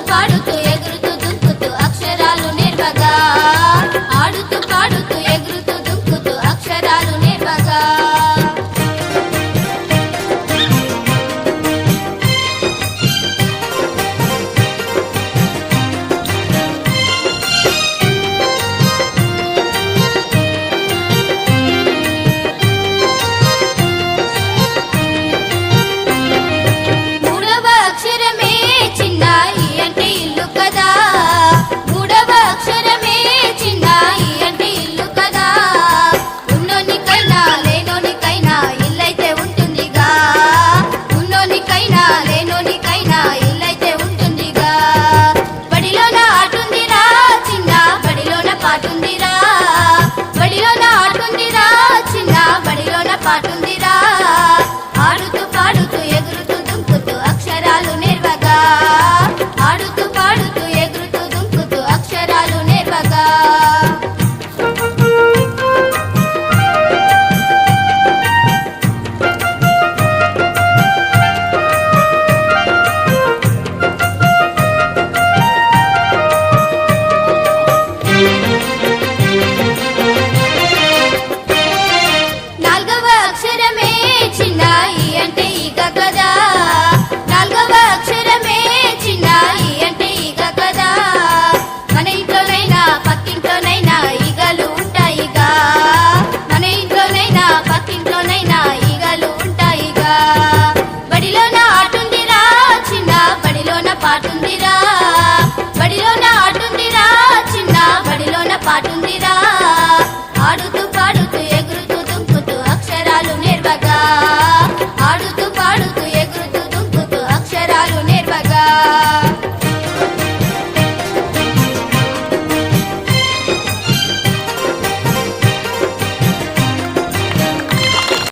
పాడుతూ ఎగురుతూ దుంకుతూ అక్షరాలు నేర్వగా ఆడుతూ పాడుతూ ఎగురుతూ దుంకుతూ అక్షరాలు నేర్వగా మూడవ అక్షరమే చిన్నాయి అంటే ఇల్లు కదా మూడవ అక్షరమే చిన్నాయి అంటే ఇల్లు కదా ఉన్నోనికైనా లేనోనికైనా ఇల్లైతే ఉంటుందిగా ఉన్నోనికైనా లేనోనికైనా ఇల్లైతే ఉంటుందిగా బడిలోన ఆటుందిరా చిన్న బడిలోన పాటుందిరా బడిలోన ఆటుందిరా చిన్న బడిలోన పాటుందిరా ఆడుతూ పాడుతూ ఎగురుతూ దుంకుతూ అక్షరాలు నేర్వగా ఆడుతూ పాడుతూ ఎగురుతూ దుంకుతూ అక్షరాలు నేర్వగా నాలుగవ అక్షరమే చిన్నాయి అంటే ఈగ కదా నాలుగవ అక్షరమే చిన్నాయి అంటే ఈగ కదా మన ఇంట్లోనైనా పక్కింట్లోనైనా ఈగలు ఉంటాయిగా మన ఇంట్లోనైనా పక్కింట్లోనైనా ఈగలు ఉంటాయిగా బడిలోన ఆటుందిరా చిన్న బడిలోన పాటుందిరా బడిలోన ఆటుందిరా చిన్న బడిలోన పాటుందిరా ఆడుతూ పాడు